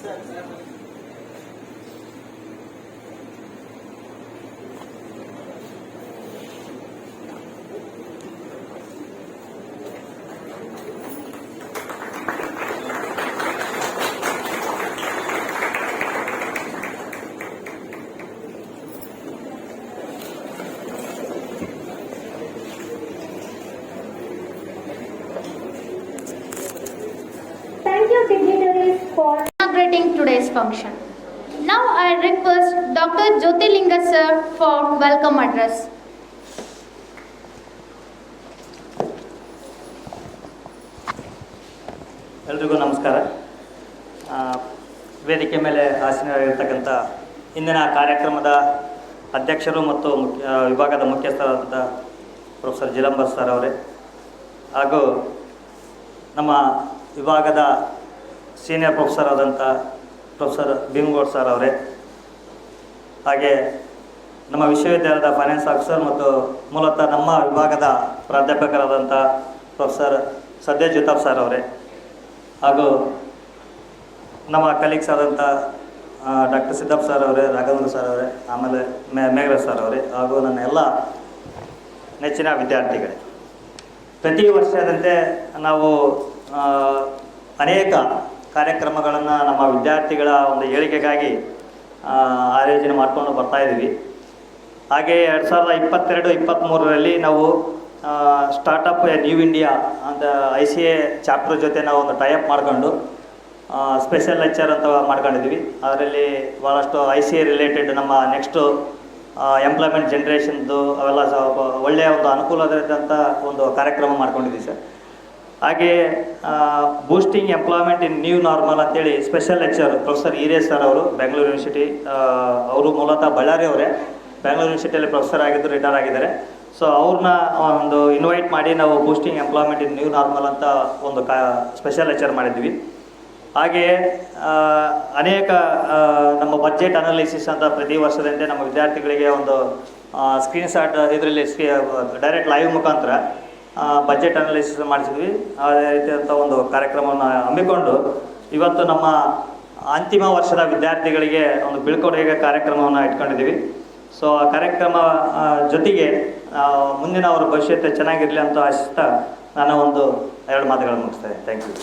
Thank you, dignitaries, for inaugurating today's function. Now I request Dr. Jyotilinga sir for welcome address. ಎಲ್ರಿಗೂ ನಮಸ್ಕಾರ. ವೇದಿಕೆ ಮೇಲೆ ಆಸೀನರಾಗಿರ್ತಕ್ಕಂಥ ಇಂದಿನ ಕಾರ್ಯಕ್ರಮದ ಅಧ್ಯಕ್ಷರು ಮತ್ತು ವಿಭಾಗದ ಮುಖ್ಯಸ್ಥರಾದಂಥ ಪ್ರೊಫೆಸರ್ ಜಿಲಂಬರ್ ಸರ್ ಅವರೇ, ಹಾಗೂ ನಮ್ಮ ವಿಭಾಗದ ಸೀನಿಯರ್ ಪ್ರೊಫೆಸರ್ ಆದಂಥ ಪ್ರೊಫೆಸರ್ ಭೀಮಗೌಡ್ ಸರ್ ಅವರೇ, ಹಾಗೆ ನಮ್ಮ ವಿಶ್ವವಿದ್ಯಾಲಯದ ಫೈನಾನ್ಸ್ ಆಫೀಸರ್ ಮತ್ತು ಮೂಲತಃ ನಮ್ಮ ವಿಭಾಗದ ಪ್ರಾಧ್ಯಾಪಕರಾದಂಥ ಪ್ರೊಫೆಸರ್ ಸದ್ಯ ಜುತಾಫ್ ಸರ್ ಅವರೇ, ಹಾಗೂ ನಮ್ಮ ಕಲೀಗ್ಸ್ ಆದಂಥ ಡಾಕ್ಟರ್ ಸಿದ್ದಪ್ಪ ಸರ್ ಅವರೇ, ರಾಘವೇಂದ್ರ ಸರ್ ಅವರೇ, ಆಮೇಲೆ ಮೇಘರಾಜ್ ಸರ್ ಅವರೇ, ಹಾಗೂ ನನ್ನ ಎಲ್ಲ ನೆಚ್ಚಿನ ವಿದ್ಯಾರ್ಥಿಗಳೇ, ಪ್ರತಿ ವರ್ಷದಂತೆ ನಾವು ಅನೇಕ ಕಾರ್ಯಕ್ರಮಗಳನ್ನು ನಮ್ಮ ವಿದ್ಯಾರ್ಥಿಗಳ ಒಂದು ಏಳಿಗೆಗಾಗಿ ಆಯೋಜನೆ ಮಾಡಿಕೊಂಡು ಬರ್ತಾಯಿದ್ದೀವಿ. ಹಾಗೆ 2022-23ರಲ್ಲಿ ನಾವು ಸ್ಟಾರ್ಟಪ್ ನ್ಯೂ ಇಂಡಿಯಾ ಅಂತ ICA ಚಾಪ್ಟರ್ ಜೊತೆ ನಾವು ಒಂದು ಟೈಅಪ್ ಮಾಡ್ಕೊಂಡು ಸ್ಪೆಷಲ್ ಲೆಕ್ಚರ್ ಅಂತ ಮಾಡ್ಕೊಂಡಿದ್ವಿ. ಅದರಲ್ಲಿ ಭಾಳಷ್ಟು ICA ರಿಲೇಟೆಡ್ ನಮ್ಮ ನೆಕ್ಸ್ಟು ಎಂಪ್ಲಾಯ್ಮೆಂಟ್ ಜನ್ರೇಷನ್ದು ಅವೆಲ್ಲ ಒಳ್ಳೆಯ ಒಂದು ಅನುಕೂಲದಂಥ ಒಂದು ಕಾರ್ಯಕ್ರಮ ಮಾಡ್ಕೊಂಡಿದ್ದೀವಿ ಸರ್. ಹಾಗೆ ಬೂಸ್ಟಿಂಗ್ ಎಂಪ್ಲಾಯ್ಮೆಂಟ್ ಇನ್ ನ್ಯೂ ನಾರ್ಮಲ್ ಅಂತೇಳಿ special lecture professor Eeresh sir ಅವರು, ಬೆಂಗಳೂರು ಯೂನಿವರ್ಸಿಟಿ, ಅವರು ಮೂಲತಃ ಬಳ್ಳಾರಿ ಅವರೇ, ಬೆಂಗಳೂರು ಯೂನಿವರ್ಸಿಟಿಯಲ್ಲಿ ಪ್ರೊಫೆಸರ್ ಆಗಿದ್ದು ರಿಟೈರ್ ಆಗಿದ್ದಾರೆ. ಸೊ ಅವ್ರನ್ನ ಒಂದು ಇನ್ವೈಟ್ ಮಾಡಿ ನಾವು ಬೂಸ್ಟಿಂಗ್ ಎಂಪ್ಲಾಯ್ಮೆಂಟ್ ಇನ್ ನ್ಯೂ ನಾರ್ಮಲ್ ಅಂತ ಒಂದು ಸ್ಪೆಷಲ್ ಲೆಕ್ಚರ್ ಮಾಡಿದ್ವಿ. ಹಾಗೆಯೇ ಅನೇಕ ನಮ್ಮ ಬಜೆಟ್ ಅನಾಲಿಸಿಸ್ ಅಂತ ಪ್ರತಿ ವರ್ಷದಂತೆ ನಮ್ಮ ವಿದ್ಯಾರ್ಥಿಗಳಿಗೆ ಒಂದು ಸ್ಕ್ರೀನ್ ಶಾಟ್ ಇದರಲ್ಲಿ ಡೈರೆಕ್ಟ್ ಲೈವ್ ಮುಖಾಂತರ ಬಜೆಟ್ ಅನಾಲಿಸಿಸ್ ಮಾಡಿಸಿದ್ವಿ. ಅದೇ ರೀತಿಯಾದಂಥ ಒಂದು ಕಾರ್ಯಕ್ರಮವನ್ನು ಹಮ್ಮಿಕೊಂಡು ಇವತ್ತು ನಮ್ಮ ಅಂತಿಮ ವರ್ಷದ ವಿದ್ಯಾರ್ಥಿಗಳಿಗೆ ಒಂದು ಬೀಳ್ಕೊಡುಗೆ ಕಾರ್ಯಕ್ರಮವನ್ನು ಇಟ್ಕೊಂಡಿದ್ದೀವಿ. ಸೊ ಆ ಕಾರ್ಯಕ್ರಮ ಜೊತೆಗೆ ಮುಂದಿನ ಅವರ ಭವಿಷ್ಯತೆ ಚೆನ್ನಾಗಿರಲಿ ಅಂತ ಆಶಿಸ್ತಾ ನಾನು ಒಂದು 2 ಮಾತುಗಳನ್ನು ಮುಗಿಸ್ತೇನೆ. Thank you.